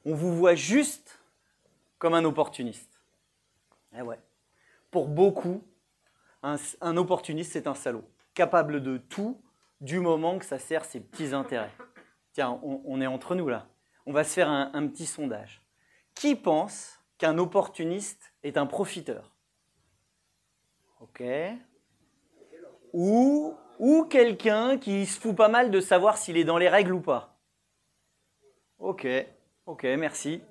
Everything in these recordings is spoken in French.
On vous voit juste comme un opportuniste. Eh ouais. Pour beaucoup, un opportuniste, c'est un salaud, capable de tout du moment que ça sert ses petits intérêts. Tiens, on est entre nous là. On va se faire un petit sondage. Qui pense qu'un opportuniste est un profiteur? Ok. Ou quelqu'un qui se fout pas mal de savoir s'il est dans les règles ou pas? Ok, merci.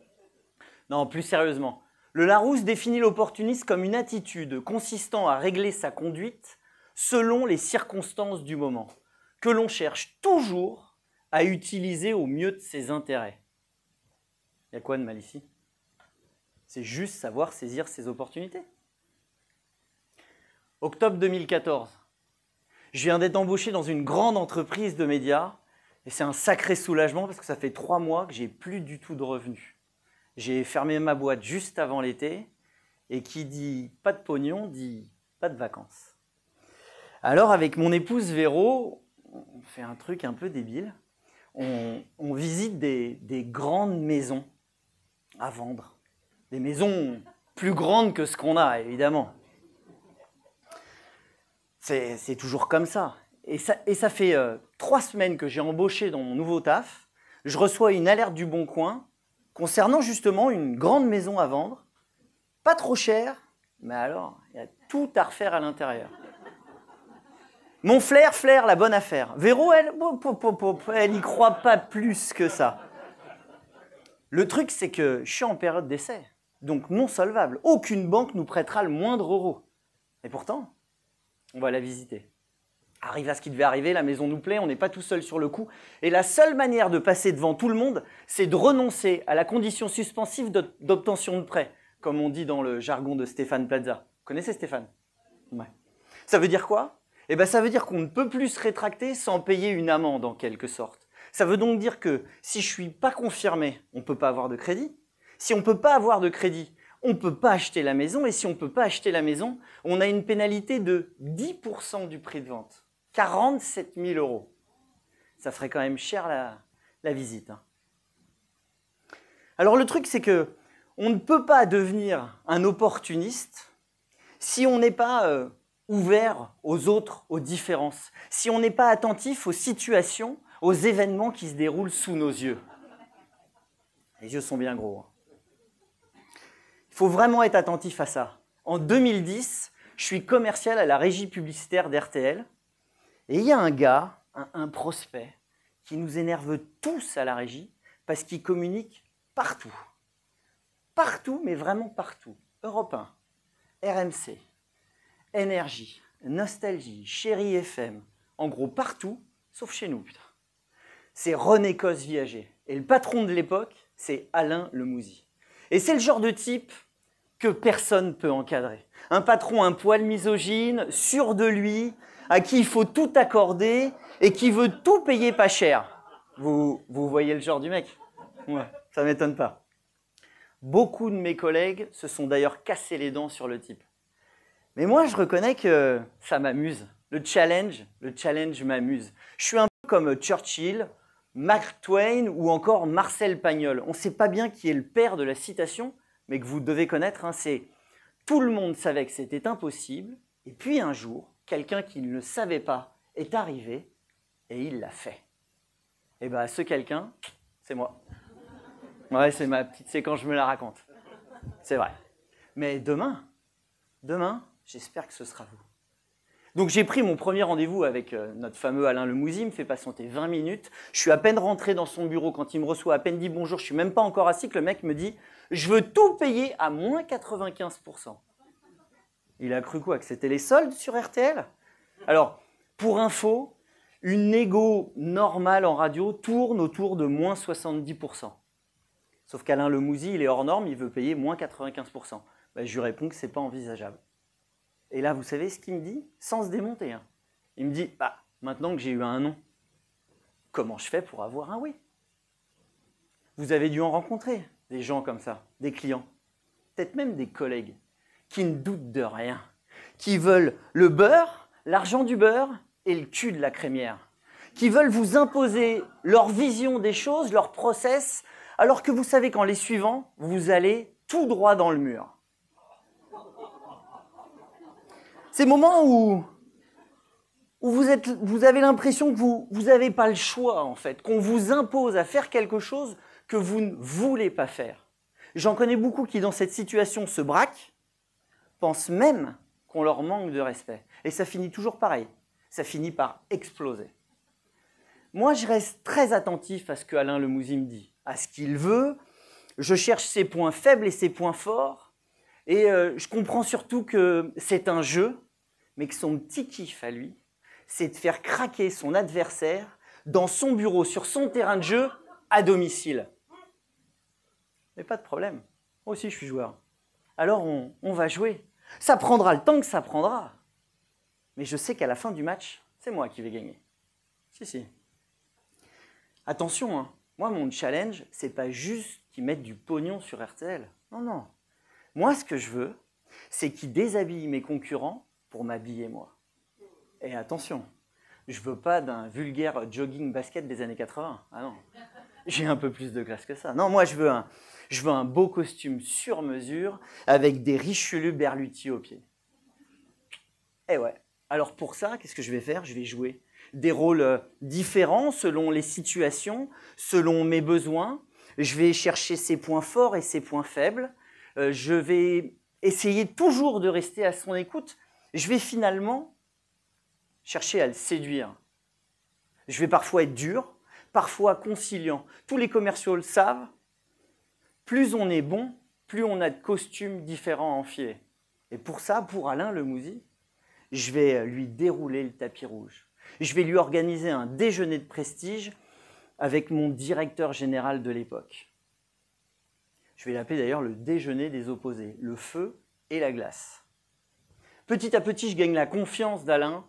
Non, plus sérieusement. Le Larousse définit l'opportunisme comme une attitude consistant à régler sa conduite selon les circonstances du moment, que l'on cherche toujours à utiliser au mieux de ses intérêts. Il y a quoi de mal ici? C'est juste savoir saisir ses opportunités. Octobre 2014. Je viens d'être embauché dans une grande entreprise de médias et c'est un sacré soulagement parce que ça fait 3 mois que j'ai plus du tout de revenus. J'ai fermé ma boîte juste avant l'été et qui dit pas de pognon dit pas de vacances. Alors avec mon épouse Véro, on fait un truc un peu débile. On visite des grandes maisons à vendre. Des maisons plus grandes que ce qu'on a, évidemment. C'est toujours comme ça. Et ça fait 3 semaines que j'ai embauché dans mon nouveau taf. Je reçois une alerte du Bon Coin concernant justement une grande maison à vendre. Pas trop cher, mais alors, il y a tout à refaire à l'intérieur. Mon flair, la bonne affaire. Véro, elle n'y croit pas plus que ça. Le truc, c'est que je suis en période d'essai, donc non solvable. Aucune banque nous prêtera le moindre euro. Et pourtant, on va la visiter. Arrive à ce qui devait arriver, la maison nous plaît, on n'est pas tout seul sur le coup. Et la seule manière de passer devant tout le monde, c'est de renoncer à la condition suspensive d'obtention de prêt, comme on dit dans le jargon de Stéphane Plaza. Vous connaissez Stéphane? Ouais. Ça veut dire quoi? Eh bien, ça veut dire qu'on ne peut plus se rétracter sans payer une amende, en quelque sorte. Ça veut donc dire que si je ne suis pas confirmé, on ne peut pas avoir de crédit. Si on ne peut pas avoir de crédit, on ne peut pas acheter la maison. Et si on ne peut pas acheter la maison, on a une pénalité de 10% du prix de vente. 47 000 €. Ça ferait quand même cher la visite. Hein. Alors le truc, c'est que on ne peut pas devenir un opportuniste si on n'est pas ouvert aux autres, aux différences, si on n'est pas attentif aux situations, aux événements qui se déroulent sous nos yeux. Les yeux sont bien gros. Hein. Il faut vraiment être attentif à ça. En 2010, je suis commercial à la régie publicitaire d'RTL. Et il y a un gars, un prospect, qui nous énerve tous à la régie parce qu'il communique partout. Partout, mais vraiment partout. Europe 1, RMC, Énergie, Nostalgie, Chéri FM, en gros partout, sauf chez nous, putain. C'est René Cosse-Viager. Et le patron de l'époque, c'est Alain Lemouzy. Et c'est le genre de type que personne ne peut encadrer. Un patron un poil misogyne, sûr de lui, à qui il faut tout accorder et qui veut tout payer pas cher. Vous voyez le genre du mec? Ouais, ça m'étonne pas. Beaucoup de mes collègues se sont d'ailleurs cassés les dents sur le type. Mais moi, je reconnais que ça m'amuse. Le challenge m'amuse. Je suis un peu comme Churchill, Mark Twain ou encore Marcel Pagnol. On ne sait pas bien qui est le père de la citation, mais que vous devez connaître. Hein, c'est « Tout le monde savait que c'était impossible, et puis un jour, quelqu'un qui ne le savait pas est arrivé et il l'a fait. » Et bien, ce quelqu'un, c'est moi. Ouais, c'est ma petite séquence, je me la raconte. C'est vrai. Mais demain, j'espère que ce sera vous. Donc j'ai pris mon premier rendez-vous avec notre fameux Alain Lemouzy, il me fait patienter 20 minutes. Je suis à peine rentré dans son bureau quand il me reçoit, à peine dit bonjour, je ne suis même pas encore assis que le mec me dit « Je veux tout payer à moins 95%. » Il a cru quoi? Que c'était les soldes sur RTL? Alors, pour info, une négo normale en radio tourne autour de moins 70%. Sauf qu'Alain Lemouzy, il est hors norme, il veut payer moins 95%. Ben, je lui réponds que ce n'est pas envisageable. Et là, vous savez ce qu'il me dit? Sans se démonter. Hein. Il me dit, maintenant que j'ai eu un non, comment je fais pour avoir un oui? Vous avez dû en rencontrer des gens comme ça, des clients, peut-être même des collègues, qui ne doutent de rien, qui veulent le beurre, l'argent du beurre et le cul de la crémière, qui veulent vous imposer leur vision des choses, leur process, alors que vous savez qu'en les suivant, vous allez tout droit dans le mur. Ces moments où vous avez l'impression que vous n'avez pas le choix, en fait, qu'on vous impose à faire quelque chose que vous ne voulez pas faire. J'en connais beaucoup qui, dans cette situation, se braquent, pensent même qu'on leur manque de respect. Et ça finit toujours pareil. Ça finit par exploser. Moi, je reste très attentif à ce que Alain Lemouzy me dit, à ce qu'il veut. Je cherche ses points faibles et ses points forts. Et je comprends surtout que c'est un jeu, mais que son petit kiff à lui, c'est de faire craquer son adversaire dans son bureau, sur son terrain de jeu, à domicile. Mais pas de problème. Moi aussi, je suis joueur. Alors, on va jouer. Ça prendra le temps que ça prendra. Mais je sais qu'à la fin du match, c'est moi qui vais gagner. Si. Attention, hein. Moi, mon challenge, c'est pas juste qu'ils mettent du pognon sur RTL. Non. Moi, ce que je veux, c'est qu'ils déshabillent mes concurrents pour m'habiller moi. Et attention, je veux pas d'un vulgaire jogging basket des années 80. Ah non, j'ai un peu plus de classe que ça. Non, moi, je veux un beau costume sur mesure avec des Richelieu Berluti aux pieds. Eh ouais. Alors pour ça, qu'est-ce que je vais faire? Je vais jouer des rôles différents selon les situations, selon mes besoins. Je vais chercher ses points forts et ses points faibles. Je vais essayer toujours de rester à son écoute. Je vais finalement chercher à le séduire. Je vais parfois être dur, parfois conciliant. Tous les commerciaux le savent. Plus on est bon, plus on a de costumes différents à enfiler. Et pour ça, pour Alain Lemouzy, je vais lui dérouler le tapis rouge. Je vais lui organiser un déjeuner de prestige avec mon directeur général de l'époque. Je vais l'appeler d'ailleurs le déjeuner des opposés, le feu et la glace. Petit à petit, je gagne la confiance d'Alain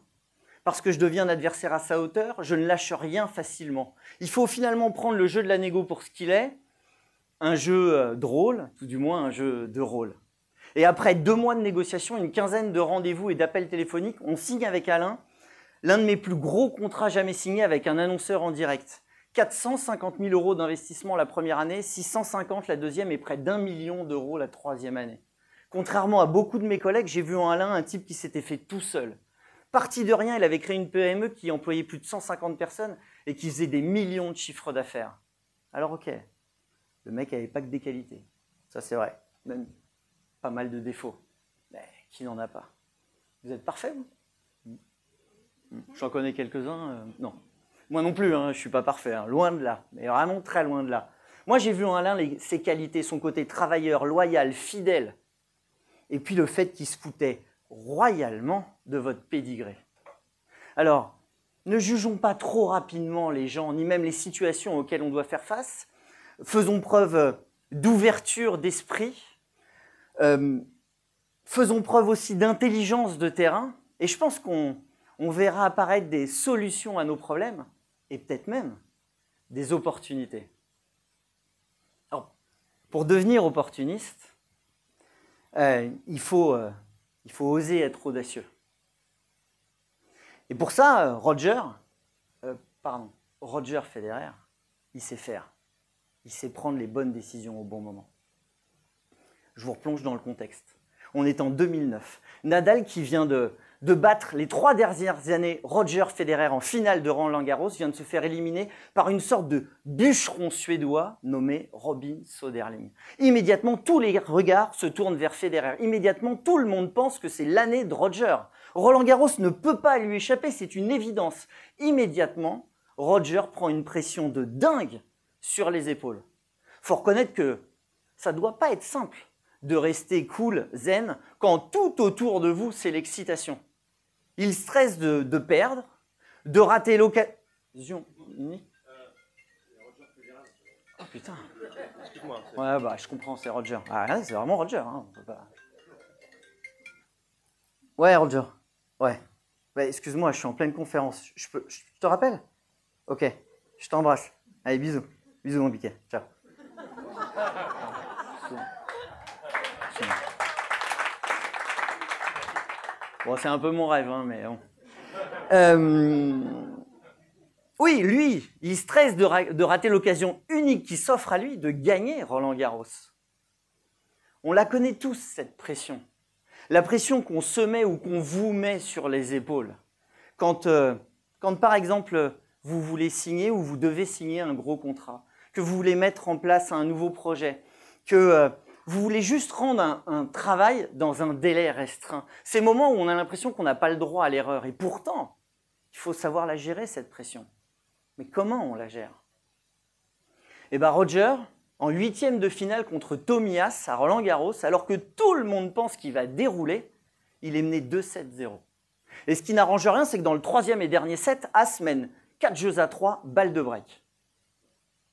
parce que je deviens un adversaire à sa hauteur, je ne lâche rien facilement. Il faut finalement prendre le jeu de la négo pour ce qu'il est, un jeu drôle, tout du moins un jeu de rôle. Et après 2 mois de négociations, une quinzaine de rendez-vous et d'appels téléphoniques, on signe avec Alain l'un de mes plus gros contrats jamais signés avec un annonceur en direct. 450 000 € d'investissement la première année, 650 la deuxième et près d'1 million d'euros la troisième année. Contrairement à beaucoup de mes collègues, j'ai vu en Alain un type qui s'était fait tout seul. Parti de rien, il avait créé une PME qui employait plus de 150 personnes et qui faisait des millions de chiffres d'affaires. Alors ok, le mec n'avait pas que des qualités. Ça c'est vrai, même pas mal de défauts. Mais qui n'en a pas? Vous êtes parfait, vous? J'en connais quelques-uns, non. Moi non plus, hein, je ne suis pas parfait, hein, loin de là, mais vraiment très loin de là. Moi j'ai vu en Alain ses qualités, son côté travailleur, loyal, fidèle, et puis le fait qu'il se foutait royalement de votre pédigré. Alors, ne jugeons pas trop rapidement les gens, ni même les situations auxquelles on doit faire face. Faisons preuve d'ouverture d'esprit. Faisons preuve aussi d'intelligence de terrain. Et je pense qu'on verra apparaître des solutions à nos problèmes et peut-être même des opportunités. Alors, pour devenir opportuniste, il faut oser être audacieux. Et pour ça, Roger Federer, il sait faire. Il sait prendre les bonnes décisions au bon moment. Je vous replonge dans le contexte. On est en 2009. Nadal, qui vient de battre les 3 dernières années Roger Federer en finale de Roland-Garros, vient de se faire éliminer par une sorte de bûcheron suédois nommé Robin Söderling. Immédiatement, tous les regards se tournent vers Federer. Immédiatement, tout le monde pense que c'est l'année de Roger. Roland-Garros ne peut pas lui échapper, c'est une évidence. Immédiatement, Roger prend une pression de dingue sur les épaules. Il faut reconnaître que ça ne doit pas être simple de rester cool, zen, quand tout autour de vous, c'est l'excitation. Il stresse de perdre, de rater l'occasion. Oh putain. Excuse-moi. Ouais, bah, je comprends, c'est Roger. Ah, c'est vraiment Roger. Hein. On peut pas... Ouais, Roger. Ouais. Ouais, excuse-moi, je suis en pleine conférence. Je te rappelle? Ok. Je t'embrasse. Allez, bisous. Bisous, mon biquet. Ciao. Bon, c'est un peu mon rêve, hein, mais bon. Oui, lui, il stresse de rater l'occasion unique qui s'offre à lui de gagner Roland-Garros. On la connaît tous, cette pression. La pression qu'on se met ou qu'on vous met sur les épaules. Quand par exemple, vous voulez signer ou vous devez signer un gros contrat, que vous voulez mettre en place un nouveau projet, que vous voulez juste rendre un travail dans un délai restreint. Ces moments où on a l'impression qu'on n'a pas le droit à l'erreur. Et pourtant, il faut savoir la gérer, cette pression. Mais comment on la gère? Eh bien, Roger, en 8e de finale contre Tomias à Roland-Garros, alors que tout le monde pense qu'il va dérouler, il est mené 2-7-0. Et ce qui n'arrange rien, c'est que dans le 3e et dernier set, As mène 4-3, balle de break.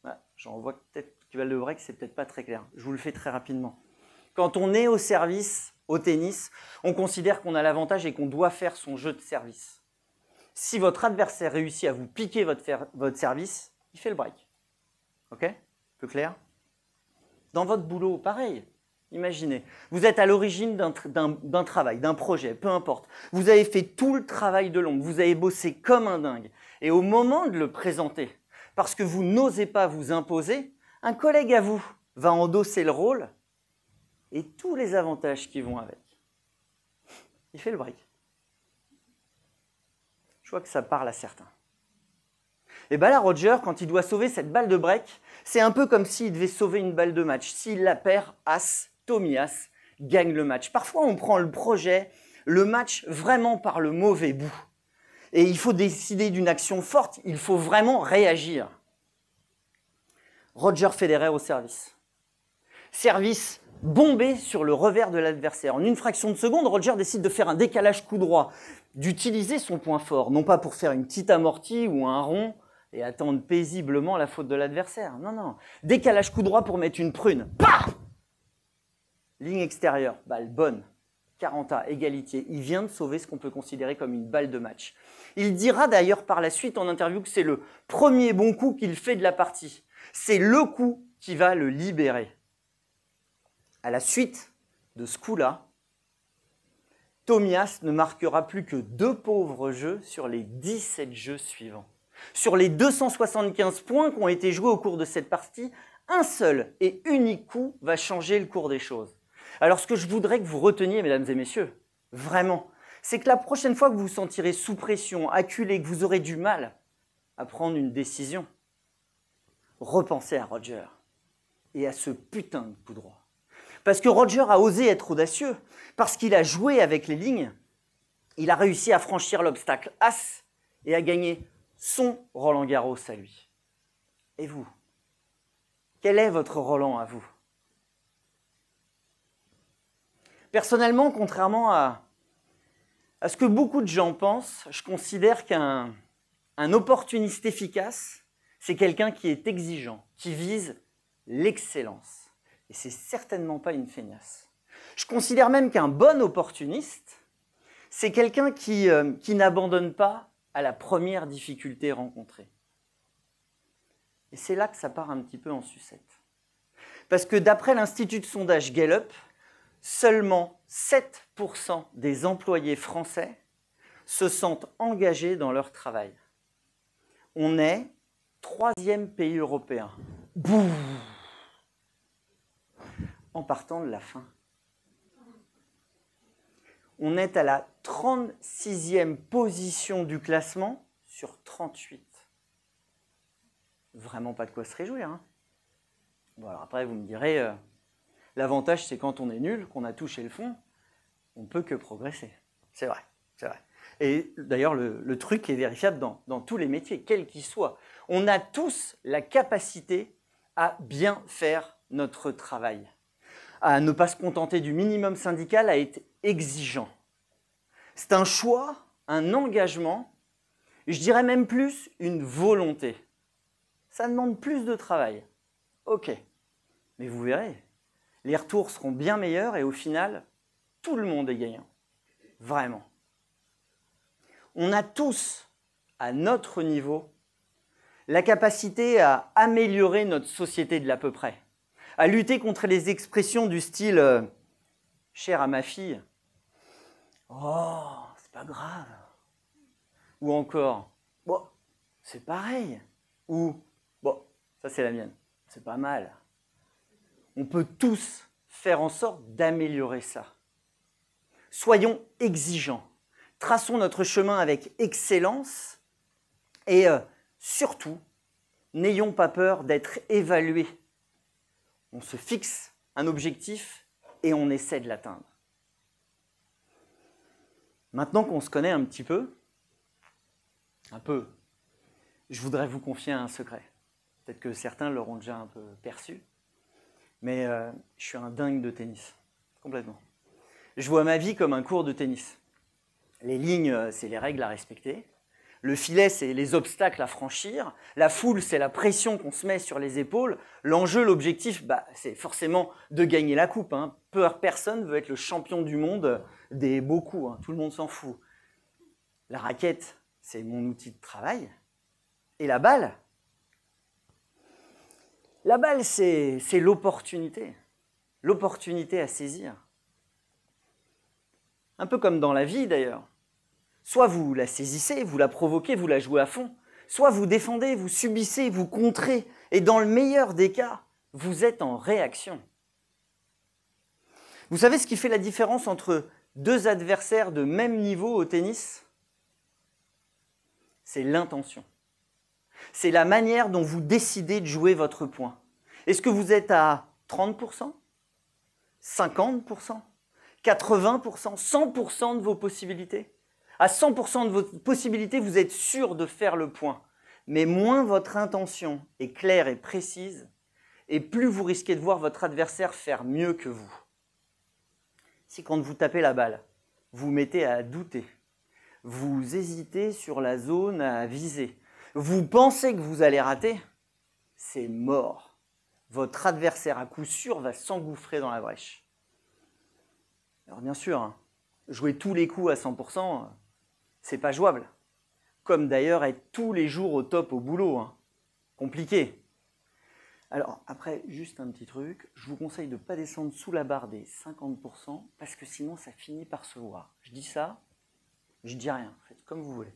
Voilà, j'en vois peut-être que balle de break, c'est peut-être pas très clair. Je vous le fais très rapidement. Quand on est au service, au tennis, on considère qu'on a l'avantage et qu'on doit faire son jeu de service. Si votre adversaire réussit à vous piquer votre service, il fait le break. Ok? Peu clair? Dans votre boulot, pareil. Imaginez, vous êtes à l'origine d'un travail, d'un projet, peu importe. Vous avez fait tout le travail de l'ombre, vous avez bossé comme un dingue. Et au moment de le présenter, parce que vous n'osez pas vous imposer, un collègue à vous va endosser le rôle et tous les avantages qui vont avec. Il fait le break. Je vois que ça parle à certains. Et bien là, Roger, quand il doit sauver cette balle de break, c'est un peu comme s'il devait sauver une balle de match. S'il la perd, Tomias gagne le match. Parfois, on prend le projet, le match vraiment par le mauvais bout. Et il faut décider d'une action forte, il faut vraiment réagir. Roger Federer au service. Service bombé sur le revers de l'adversaire. En une fraction de seconde, Roger décide de faire un décalage coup droit, d'utiliser son point fort, non pas pour faire une petite amortie ou un rond et attendre paisiblement la faute de l'adversaire. Non, non. Décalage coup droit pour mettre une prune. Paf! Ligne extérieure, balle bonne. 40A, égalité. Il vient de sauver ce qu'on peut considérer comme une balle de match. Il dira d'ailleurs par la suite en interview que c'est le premier bon coup qu'il fait de la partie. C'est le coup qui va le libérer. À la suite de ce coup-là, Tomias ne marquera plus que 2 pauvres jeux sur les 17 jeux suivants. Sur les 275 points qui ont été joués au cours de cette partie, un seul et unique coup va changer le cours des choses. Alors ce que je voudrais que vous reteniez, mesdames et messieurs, vraiment, c'est que la prochaine fois que vous vous sentirez sous pression, acculé, que vous aurez du mal à prendre une décision, repensez à Roger et à ce putain de coup droit. Parce que Roger a osé être audacieux, parce qu'il a joué avec les lignes, il a réussi à franchir l'obstacle As et à gagner son Roland-Garros à lui. Et vous? Quel est votre Roland à vous? Personnellement, contrairement à ce que beaucoup de gens pensent, je considère qu'un opportuniste efficace, c'est quelqu'un qui est exigeant, qui vise l'excellence. Et c'est certainement pas une feignasse. Je considère même qu'un bon opportuniste, c'est quelqu'un qui n'abandonne pas à la première difficulté rencontrée. Et c'est là que ça part un petit peu en sucette. Parce que d'après l'Institut de sondage Gallup, seulement 7% des employés français se sentent engagés dans leur travail. On est 3e pays européen. Bouh! En partant de la fin. On est à la 36e position du classement sur 38. Vraiment pas de quoi se réjouir. Hein. Bon, alors après, vous me direz, l'avantage, c'est quand on est nul, qu'on a touché le fond, on ne peut que progresser. C'est vrai, c'est vrai. Et d'ailleurs, le truc est vérifiable dans tous les métiers, quels qu'ils soient. On a tous la capacité à bien faire notre travail, à ne pas se contenter du minimum syndical, à être exigeant. C'est un choix, un engagement, je dirais même plus une volonté. Ça demande plus de travail. Ok, mais vous verrez, les retours seront bien meilleurs et au final, tout le monde est gagnant. Vraiment. On a tous, à notre niveau, la capacité à améliorer notre société de l'à peu près, à lutter contre les expressions du style « cher à ma fille »,« oh, c'est pas grave », ou encore « bon, c'est pareil. Ou, bon, ça c'est la mienne, c'est pas mal. On peut tous faire en sorte d'améliorer ça. Soyons exigeants, traçons notre chemin avec excellence et surtout, n'ayons pas peur d'être évalués. On se fixe un objectif et on essaie de l'atteindre. Maintenant qu'on se connaît un petit peu, je voudrais vous confier un secret. Peut-être que certains l'auront déjà un peu perçu, mais je suis un dingue de tennis, complètement. Je vois ma vie comme un cours de tennis. Les lignes, c'est les règles à respecter. Le filet, c'est les obstacles à franchir. La foule, c'est la pression qu'on se met sur les épaules. L'enjeu, l'objectif, c'est forcément de gagner la coupe. Personne veut être le champion du monde des beaux coups. Tout le monde s'en fout. La raquette, c'est mon outil de travail. Et la balle, c'est l'opportunité. L'opportunité à saisir. Un peu comme dans la vie d'ailleurs. Soit vous la saisissez, vous la provoquez, vous la jouez à fond. Soit vous défendez, vous subissez, vous contrez. Et dans le meilleur des cas, vous êtes en réaction. Vous savez ce qui fait la différence entre deux adversaires de même niveau au tennis? C'est l'intention. C'est la manière dont vous décidez de jouer votre point. Est-ce que vous êtes à 30%, 50%, 80%, 100% de vos possibilités? À 100% de vos possibilités, vous êtes sûr de faire le point. Mais moins votre intention est claire et précise, et plus vous risquez de voir votre adversaire faire mieux que vous. Si quand vous tapez la balle, vous mettez à douter, vous hésitez sur la zone à viser, vous pensez que vous allez rater, c'est mort. Votre adversaire à coup sûr va s'engouffrer dans la brèche. Alors bien sûr, jouer tous les coups à 100%, c'est pas jouable. Comme d'ailleurs être tous les jours au top au boulot. Compliqué. Alors après, juste un petit truc, je vous conseille de ne pas descendre sous la barre des 50% parce que sinon ça finit par se voir. Je dis ça, je dis rien, faites comme vous voulez.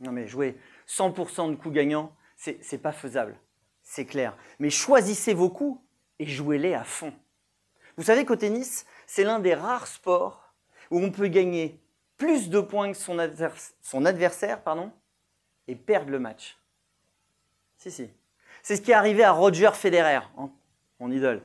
Non mais jouer 100% de coups gagnants, c'est pas faisable, c'est clair. Mais choisissez vos coups et jouez-les à fond. Vous savez qu'au tennis, c'est l'un des rares sports où on peut gagner plus de points que son adversaire et perdre le match. Si. C'est ce qui est arrivé à Roger Federer, mon idole.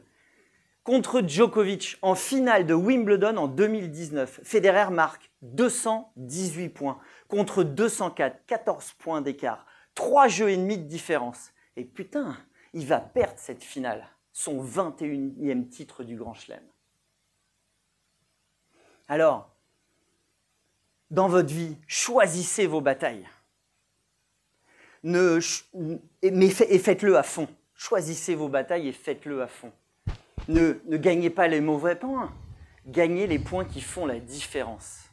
Contre Djokovic, en finale de Wimbledon en 2019, Federer marque 218 points contre 204, 14 points d'écart, 3 jeux et demi de différence. Et putain, il va perdre cette finale, son 21e titre du Grand Chelem. Alors, dans votre vie, choisissez vos batailles. Et faites-le à fond. Choisissez vos batailles et faites-le à fond. Ne gagnez pas les mauvais points. Gagnez les points qui font la différence.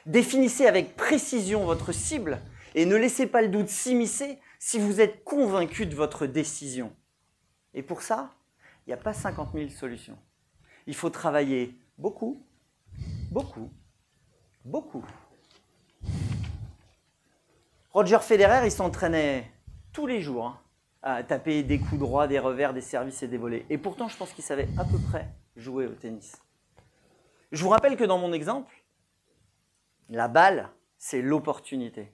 Définissez avec précision votre cible et ne laissez pas le doute s'immiscer si vous êtes convaincu de votre décision. Et pour ça, il n'y a pas 50 000 solutions. Il faut travailler beaucoup. Roger Federer, il s'entraînait tous les jours à taper des coups droits, des revers, des services et des volées. Et pourtant, je pense qu'il savait à peu près jouer au tennis. Je vous rappelle que dans mon exemple, la balle, c'est l'opportunité.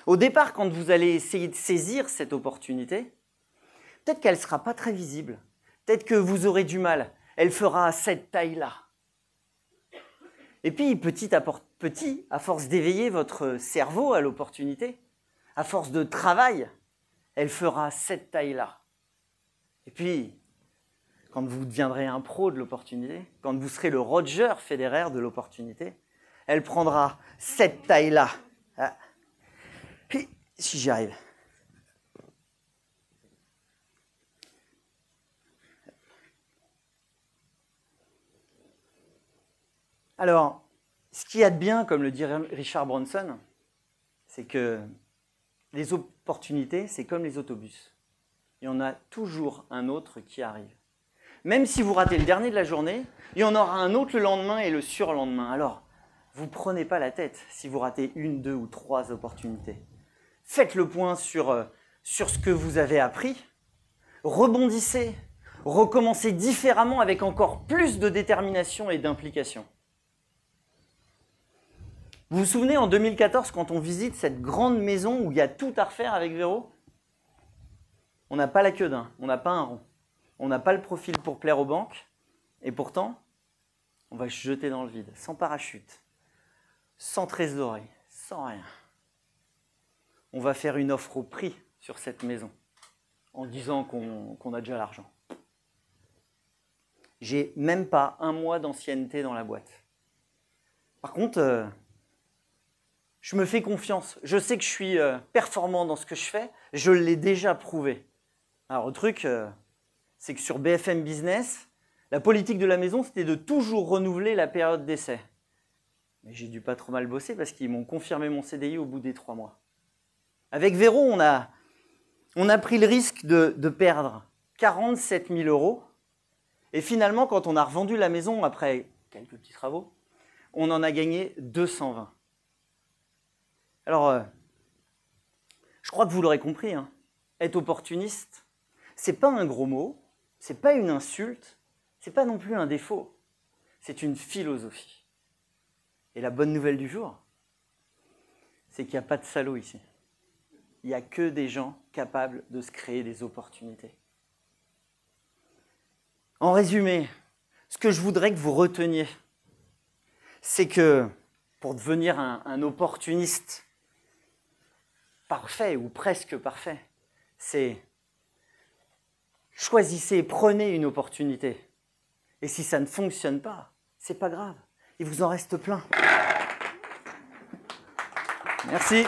Au départ, quand vous allez essayer de saisir cette opportunité, peut-être qu'elle ne sera pas très visible. Peut-être que vous aurez du mal. Elle fera cette taille-là. Et puis, petit à petit, à force d'éveiller votre cerveau à l'opportunité, à force de travail, elle fera cette taille-là. Et puis, quand vous deviendrez un pro de l'opportunité, quand vous serez le Roger Federer de l'opportunité, elle prendra cette taille-là. Puis, si j'y arrive. Alors, ce qu'il y a de bien, comme le dit Richard Branson, c'est que les opportunités, c'est comme les autobus. Il y en a toujours un autre qui arrive. Même si vous ratez le dernier de la journée, il y en aura un autre le lendemain et le surlendemain. Alors, vous ne prenez pas la tête si vous ratez 1, 2 ou 3 opportunités. faites le point sur ce que vous avez appris, rebondissez, recommencez différemment avec encore plus de détermination et d'implication. Vous vous souvenez en 2014 quand on visite cette grande maison où il y a tout à refaire avec Véro? On n'a pas la queue d'un, on n'a pas un rond, on n'a pas le profil pour plaire aux banques et pourtant on va se jeter dans le vide, sans parachute, sans trésorerie, sans rien. On va faire une offre au prix sur cette maison en disant qu'on a déjà l'argent. J'ai même pas un mois d'ancienneté dans la boîte. Par contre, je me fais confiance. Je sais que je suis performant dans ce que je fais. Je l'ai déjà prouvé. Alors, le truc, c'est que sur BFM Business, la politique de la maison, c'était de toujours renouveler la période d'essai. Mais j'ai dû pas trop mal bosser parce qu'ils m'ont confirmé mon CDI au bout des 3 mois. Avec Véro, on a pris le risque de perdre 47 000 € et finalement, quand on a revendu la maison après quelques petits travaux, on en a gagné 220. Alors, je crois que vous l'aurez compris, hein, être opportuniste, c'est pas un gros mot, c'est pas une insulte, c'est pas non plus un défaut, c'est une philosophie. Et la bonne nouvelle du jour, c'est qu'il n'y a pas de salauds ici. Il n'y a que des gens capables de se créer des opportunités. En résumé, ce que je voudrais que vous reteniez, c'est que pour devenir un opportuniste parfait ou presque parfait, c'est choisissez, prenez une opportunité. Et si ça ne fonctionne pas, c'est pas grave, il vous en reste plein. Merci.